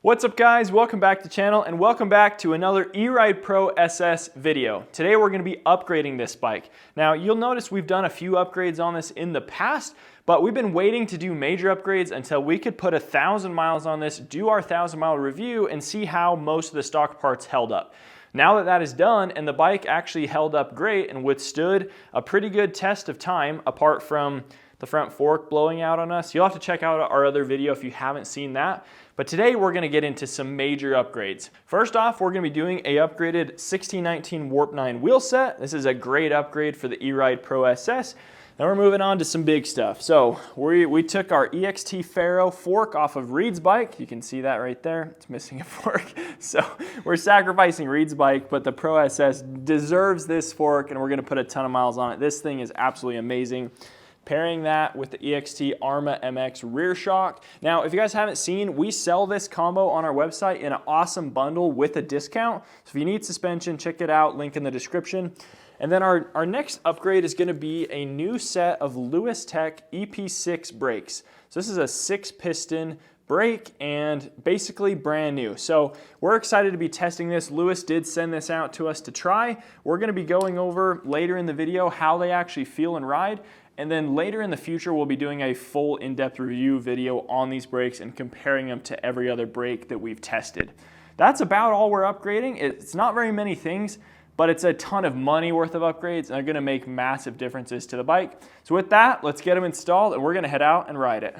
What's up guys, welcome back to the channel and welcome back to another Eride Pro SS video. Today we're going to be upgrading this bike. Now you'll notice we've done a few upgrades on this in the past, but we've been waiting to do major upgrades until we could put 1,000 miles on this, do our 1,000-mile review and see how most of the stock parts held up. Now that that is done and the bike actually held up great and withstood a pretty good test of time apart from the front fork blowing out on us. You'll have to check out our other video if you haven't seen that. But today we're gonna get into some major upgrades. First off, we're gonna be doing a upgraded 1619 Warp 9 wheel set. This is a great upgrade for the Eride Pro SS. Then we're moving on to some big stuff. So we took our EXT Ferro fork off of Reed's bike. You can see that right there. It's missing a fork. So we're sacrificing Reed's bike, but the Pro SS deserves this fork and we're gonna put a ton of miles on it. This thing is absolutely amazing. Pairing that with the EXT Arma MX rear shock. Now, if you guys haven't seen, we sell this combo on our website in an awesome bundle with a discount. So if you need suspension, check it out, link in the description. And then our next upgrade is gonna be a new set of Lewis Tech EP6 brakes. So this is a 6-piston brake and basically brand new. So we're excited to be testing this. Lewis did send this out to us to try. We're gonna be going over later in the video how they actually feel and ride. And then later in the future, we'll be doing a full in-depth review video on these brakes and comparing them to every other brake that we've tested. That's about all we're upgrading. It's not very many things, but it's a ton of money worth of upgrades and they're gonna make massive differences to the bike. So with that, let's get them installed and we're gonna head out and ride it.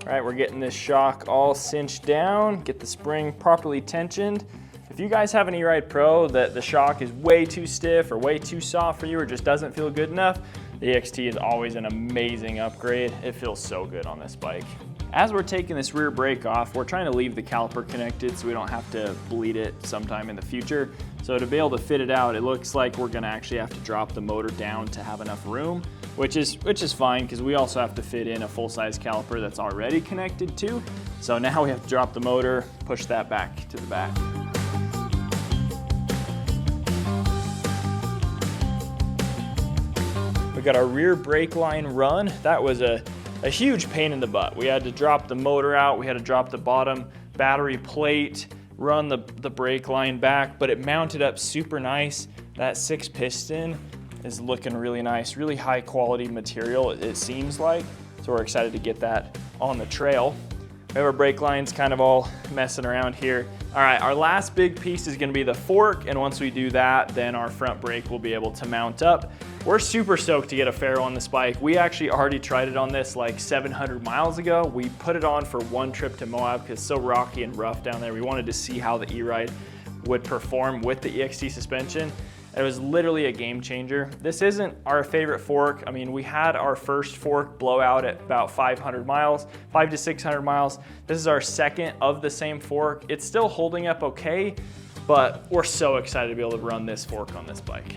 All right, we're getting this shock all cinched down, get the spring properly tensioned. If you guys have an Eride Pro that the shock is way too stiff or way too soft for you or just doesn't feel good enough, the EXT is always an amazing upgrade. It feels so good on this bike. As we're taking this rear brake off, we're trying to leave the caliper connected so we don't have to bleed it sometime in the future. So to be able to fit it out, it looks like we're gonna actually have to drop the motor down to have enough room, which is fine because we also have to fit in a full-size caliper that's already connected too. So now we have to drop the motor, push that back to the back. We got our rear brake line run. That was a huge pain in the butt. We had to drop the motor out, we had to drop the bottom battery plate, run the brake line back, but it mounted up super nice. That 6-piston is looking really nice, really high quality material, it seems like. So we're excited to get that on the trail. We have our brake lines kind of all messing around here. All right, our last big piece is gonna be the fork, and once we do that, then our front brake will be able to mount up. We're super stoked to get a ferro on this bike. We actually already tried it on this like 700 miles ago. We put it on for one trip to Moab because it's so rocky and rough down there. We wanted to see how the Eride would perform with the EXT suspension. It was literally a game changer. This isn't our favorite fork. I mean, we had our first fork blow out at about 500 miles, 500 to 600 miles. This is our second of the same fork. It's still holding up okay, but we're so excited to be able to run this fork on this bike.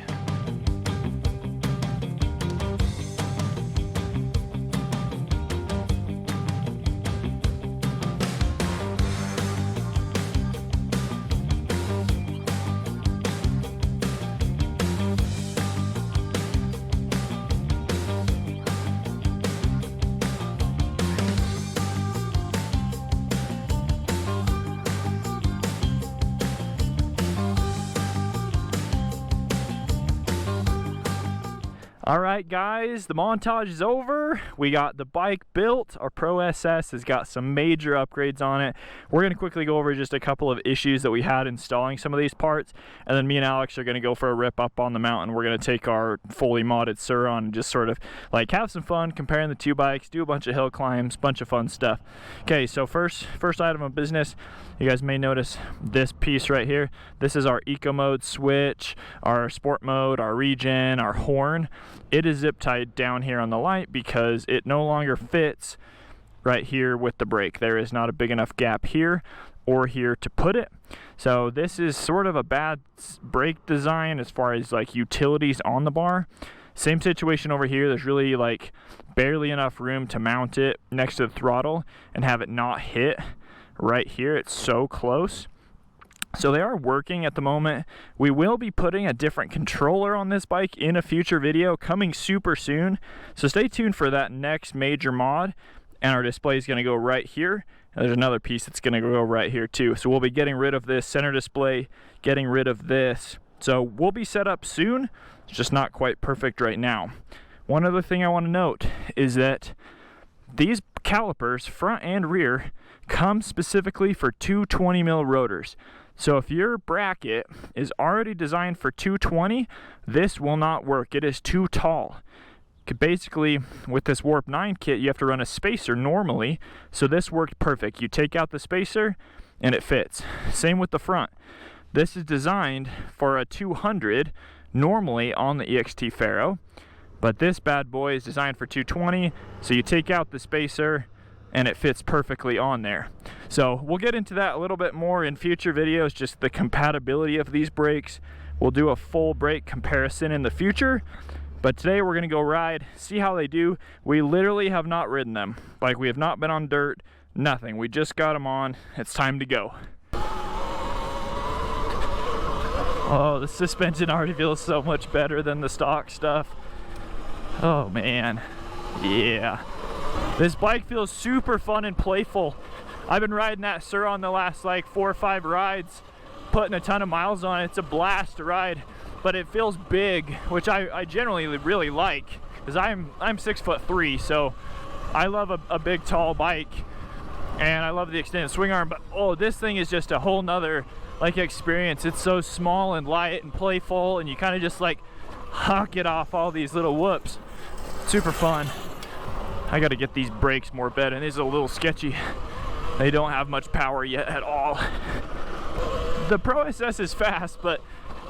All right guys, the montage is over. We got the bike built. Our Pro SS has got some major upgrades on it. We're gonna quickly go over just a couple of issues that we had installing some of these parts, and then me and Alex are gonna go for a rip up on the mountain. We're gonna take our fully modded Surron and just sort of like have some fun comparing the two bikes, do a bunch of hill climbs, bunch of fun stuff. Okay, so first item of business, you guys may notice this piece right here. This is our eco mode switch, our sport mode, our regen, our horn. it is zip tied down here on the light because it no longer fits right here with the brake. There is not a big enough gap here or here to put it. So this is sort of a bad brake design as far as like utilities on the bar. Same situation over here. There's really like barely enough room to mount it next to the throttle and have it not hit right here. It's so close. So they are working at the moment. We will be putting a different controller on this bike in a future video coming super soon. So stay tuned for that next major mod. And our display is going to go right here. And there's another piece that's going to go right here too. So we'll be getting rid of this center display, getting rid of this. So we'll be set up soon. It's just not quite perfect right now. One other thing I want to note is that these calipers, front and rear, come specifically for 220 mil rotors. So if your bracket is already designed for 220, this will not work. It is too tall. Basically, with this Warp 9 kit, you have to run a spacer normally, so this worked perfect. You take out the spacer, and it fits. Same with the front. This is designed for a 200 normally on the EXT Ferro, but this bad boy is designed for 220, so you take out the spacer, and it fits perfectly on there. So we'll get into that a little bit more in future videos, just the compatibility of these brakes. We'll do a full brake comparison in the future. But today we're gonna go ride, see how they do. We literally have not ridden them. Like, we have not been on dirt, nothing. We just got them on. It's time to go. Oh, the suspension already feels so much better than the stock stuff. Oh man, yeah. This bike feels super fun and playful. I've been riding that Surron the last like 4 or 5 rides, putting a ton of miles on it. It's a blast to ride. But it feels big, which I generally really like, because I'm 6'3", so I love a big tall bike, and I love the extended swing arm. But oh, this thing is just a whole nother like experience. It's so small and light and playful, and you kind of just like hawk it off all these little whoops. Super fun. I got to get these brakes more better, and these are a little sketchy. They don't have much power yet at all. The Pro SS is fast, but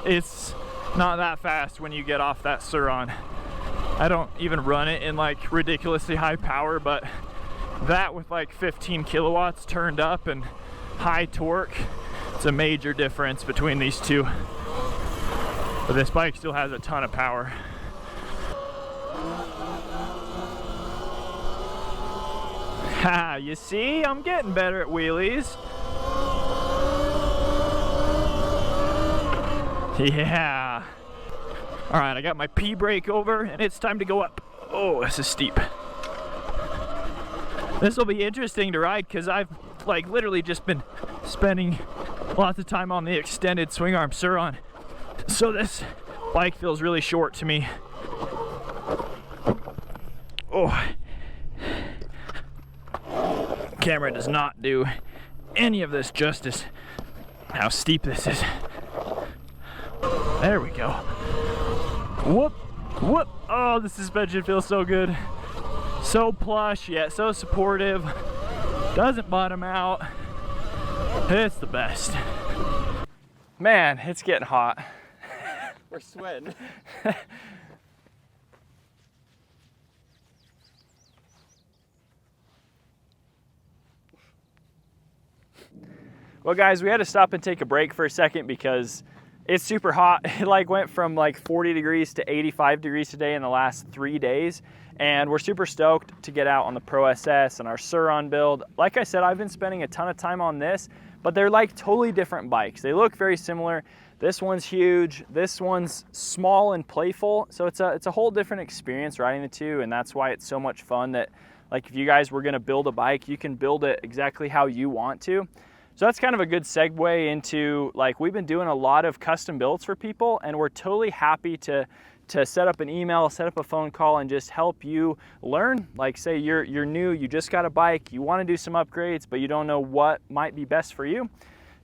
it's not that fast when you get off that Surron. I don't even run it in like ridiculously high power, but that with like 15 kilowatts turned up and high torque, it's a major difference between these two. But this bike still has a ton of power. Ha, you see, I'm getting better at wheelies. Yeah. All right, I got my P brake over, and it's time to go up. Oh, this is steep. This will be interesting to ride because I've like literally just been spending lots of time on the extended swing arm Surron. So this bike feels really short to me. Oh. Camera does not do any of this justice. How steep this is. There we go. Whoop, whoop. Oh, the suspension feels so good. So plush, yet so supportive. Doesn't bottom out. It's the best. Man, it's getting hot. We're sweating. Well guys, we had to stop and take a break for a second because it's super hot. It like went from like 40 degrees to 85 degrees today in the last 3 days. And we're super stoked to get out on the Pro SS and our Surron build. Like I said, I've been spending a ton of time on this, but they're like totally different bikes. They look very similar. This one's huge, this one's small and playful. So it's a whole different experience riding the two, and that's why it's so much fun that like if you guys were gonna build a bike, you can build it exactly how you want to. So that's kind of a good segue into like we've been doing a lot of custom builds for people, and we're totally happy to set up an email, set up a phone call, and just help you learn. Like say you're new, you just got a bike, you want to do some upgrades, but you don't know what might be best for you.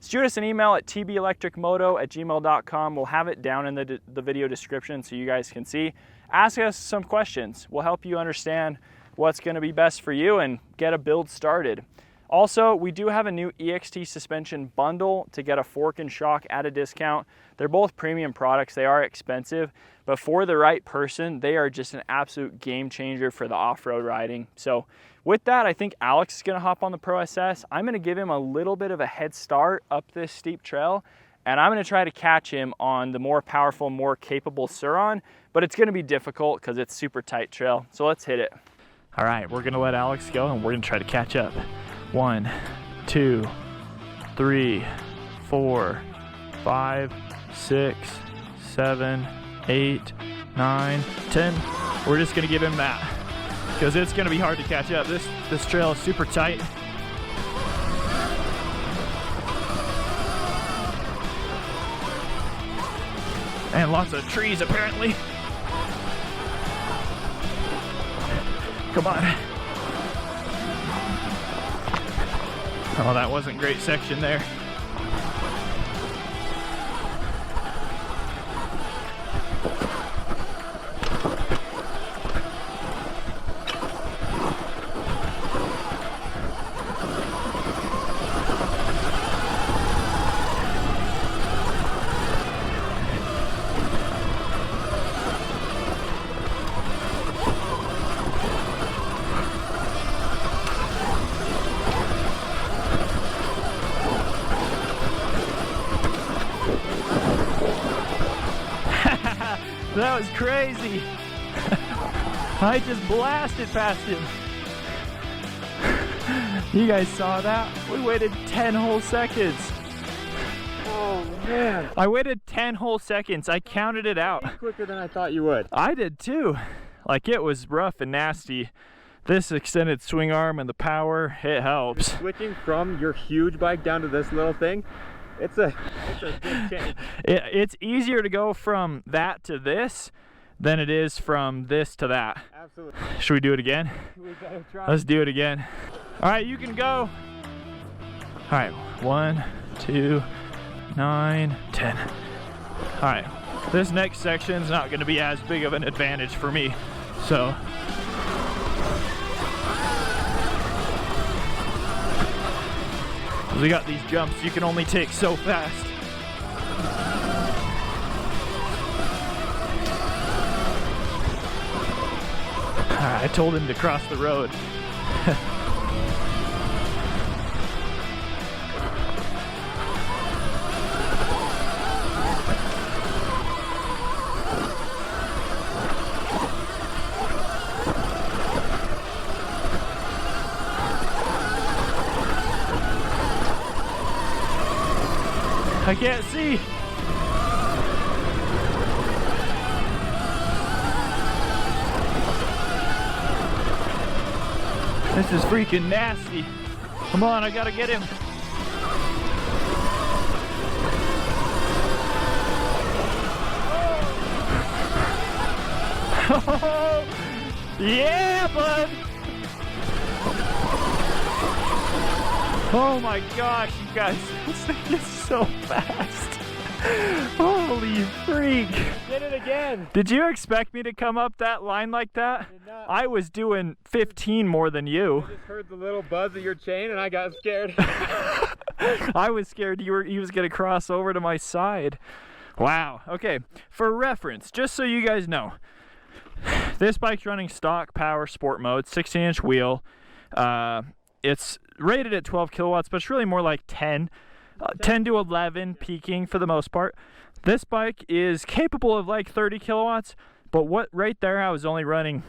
Shoot us an email at tbelectricmoto@gmail.com. We'll have it down in the video description so you guys can see. Ask us some questions. We'll help you understand what's going to be best for you and get a build started. Also, we do have a new EXT suspension bundle to get a fork and shock at a discount. They're both premium products. They are expensive, but for the right person, they are just an absolute game changer for the off-road riding. So with that, I think Alex is gonna hop on the Pro SS. I'm gonna give him a little bit of a head start up this steep trail, and I'm gonna try to catch him on the more powerful, more capable Surron, but it's gonna be difficult because it's super tight trail. So let's hit it. All right, we're gonna let Alex go and we're gonna try to catch up. 1, 2, 3, 4, 5, 6, 7, 8, 9, 10. We're just gonna give him that because it's gonna be hard to catch up. This trail is super tight. And lots of trees apparently. Come on. Oh, that wasn't a great section there. That was crazy. I just blasted past him. You guys saw that? We waited 10 whole seconds. Oh man. I waited 10 whole seconds. I counted it out. Way quicker than I thought you would. I did too. Like, it was rough and nasty. This extended swing arm and the power, it helps. Switching from your huge bike down to this little thing, it's a big change. It's easier to go from that to this than it is from this to that. Absolutely. Should we do it again? We gotta try. Let's do it again. All right, you can go. All right, 1, 2, 9, 10. All right, this next section's not gonna be as big of an advantage for me, so. We got these jumps you can only take so fast. I told him to cross the road. I can't see. This is freaking nasty. Come on, I gotta get him. Oh, yeah, bud. Oh my gosh, you guys, this thing is so fast. Holy freak. Did it again. Did you expect me to come up that line like that? Did not. I was doing 15 more than you. I just heard the little buzz of your chain and I got scared. I was scared he was gonna cross over to my side. Wow, okay, for reference, just so you guys know, this bike's running stock power sport mode, 16-inch wheel. It's rated at 12 kilowatts, but it's really more like 10 to 11 peaking for the most part. This bike is capable of like 30 kilowatts, but what right there I was only running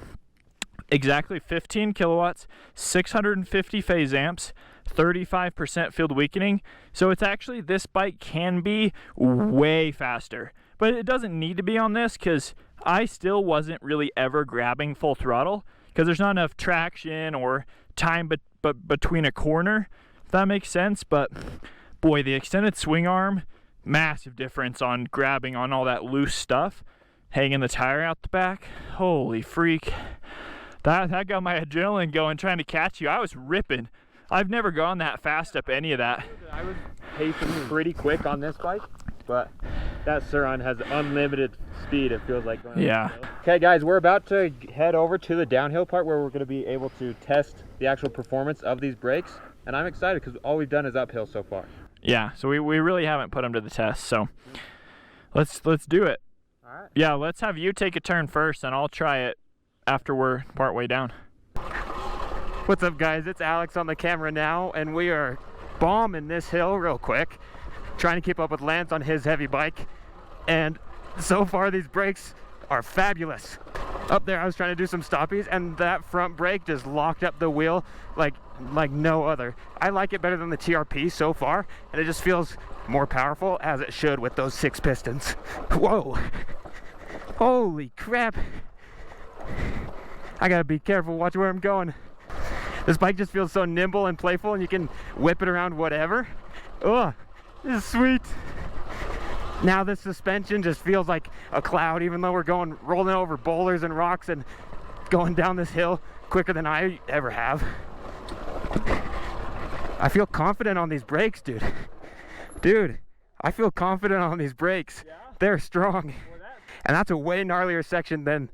exactly 15 kilowatts, 650 phase amps, 35% field weakening. So it's actually, this bike can be way faster, but it doesn't need to be on this because I still wasn't really ever grabbing full throttle because there's not enough traction or time between a corner, if that makes sense. But boy, the extended swing arm, massive difference on grabbing on all that loose stuff, hanging the tire out the back. Holy freak. That got my adrenaline going trying to catch you. I was ripping. I've never gone that fast up any of that. I was pacing pretty quick on this bike, but that Surron has unlimited speed, it feels like. Yeah. Okay guys, we're about to head over to the downhill part where we're going to be able to test the actual performance of these brakes. and I'm excited because all we've done is uphill so far. Yeah, so we really haven't put them to the test, so let's do it. All right. Yeah, let's have you take a turn first, and I'll try it after we're partway down. What's up, guys? It's Alex on the camera now, and we are bombing this hill real quick, trying to keep up with Lance on his heavy bike, and so far these brakes are fabulous. Up there I was trying to do some stoppies, and that front brake just locked up the wheel like no other. I like it better than the TRP so far, and it just feels more powerful, as it should with those 6 pistons. Whoa, holy crap, I gotta be careful, watch where I'm going. This bike just feels so nimble and playful, and you can whip it around whatever. Oh, this is sweet. Now this suspension just feels like a cloud, even though we're rolling over boulders and rocks and going down this hill quicker than I ever have. I feel confident on these brakes, dude. Dude, I feel confident on these brakes. Yeah? They're strong. And that's a way gnarlier section than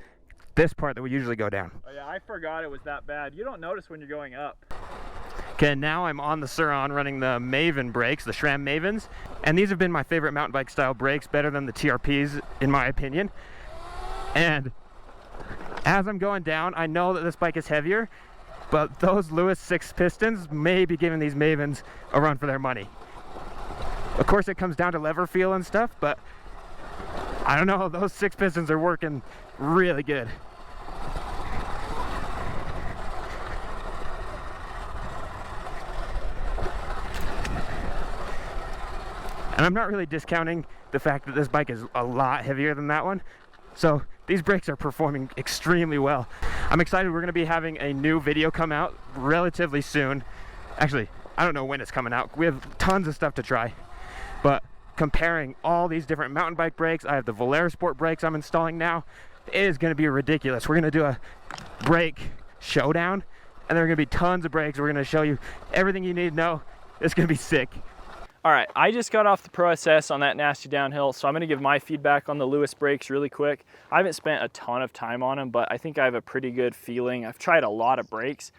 this part that we usually go down. Oh yeah, I forgot it was that bad. You don't notice when you're going up. Okay, now I'm on the Surron running the Maven brakes, the SRAM Mavens, and these have been my favorite mountain bike style brakes, better than the TRPs in my opinion. And as I'm going down, I know that this bike is heavier, but those Lewis 6 pistons may be giving these Mavens a run for their money. Of course it comes down to lever feel and stuff, but I don't know, those 6 pistons are working really good. And I'm not really discounting the fact that this bike is a lot heavier than that one. So these brakes are performing extremely well. I'm excited. We're going to be having a new video come out relatively soon. Actually, I don't know when it's coming out. We have tons of stuff to try. But comparing all these different mountain bike brakes, I have the Valera Sport brakes I'm installing now. It is going to be ridiculous. We're going to do a brake showdown, and there are going to be tons of brakes. We're going to show you everything you need to know. It's going to be sick. All right, I just got off the Pro SS on that nasty downhill, so I'm gonna give my feedback on the Lewis brakes really quick. I haven't spent a ton of time on them, but I think I have a pretty good feeling. I've tried a lot of brakes.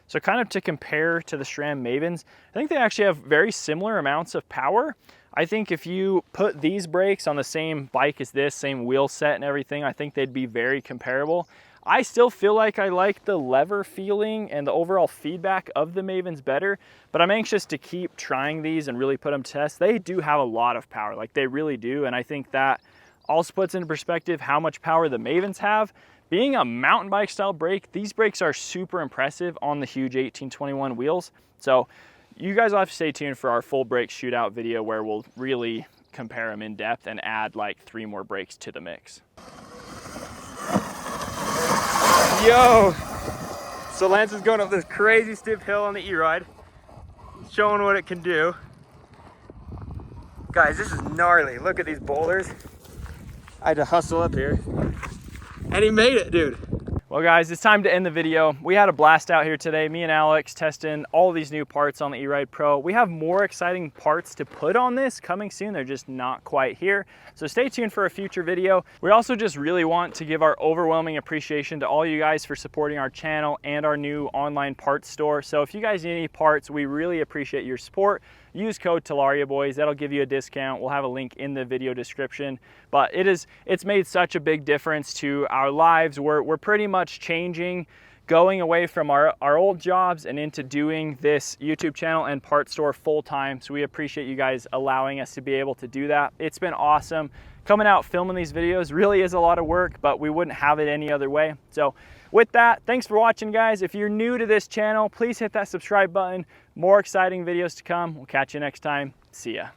So kind of to compare to the SRAM Mavens, I think they actually have very similar amounts of power. I think if you put these brakes on the same bike as this, same wheel set and everything, I think they'd be very comparable. I still feel like I like the lever feeling and the overall feedback of the Mavens better, but I'm anxious to keep trying these and really put them to test. They do have a lot of power, like they really do, and I think that also puts into perspective how much power the Mavens have. Being a mountain bike style brake, these brakes are super impressive on the huge 1821 wheels. So you guys will have to stay tuned for our full brake shootout video where we'll really compare them in depth and add like 3 more brakes to the mix. Yo! So Lance is going up this crazy steep hill on the E-Ride, showing what it can do. Guys, this is gnarly. Look at these boulders. I had to hustle up here. And he made it, dude. Well guys, it's time to end the video. We had a blast out here today, me and Alex testing all these new parts on the E-Ride Pro. We have more exciting parts to put on this coming soon. They're just not quite here. So stay tuned for a future video. We also just really want to give our overwhelming appreciation to all you guys for supporting our channel and our new online parts store. So if you guys need any parts, we really appreciate your support. Use code Talaria Boys, that'll give you a discount. We'll have a link in the video description. But it's made such a big difference to our lives. We're pretty much changing, going away from our old jobs and into doing this YouTube channel and part store full time. So we appreciate you guys allowing us to be able to do that. It's been awesome. Coming out filming these videos really is a lot of work, but we wouldn't have it any other way. So with that, thanks for watching, guys. If you're new to this channel, please hit that subscribe button. More exciting videos to come. We'll catch you next time. See ya.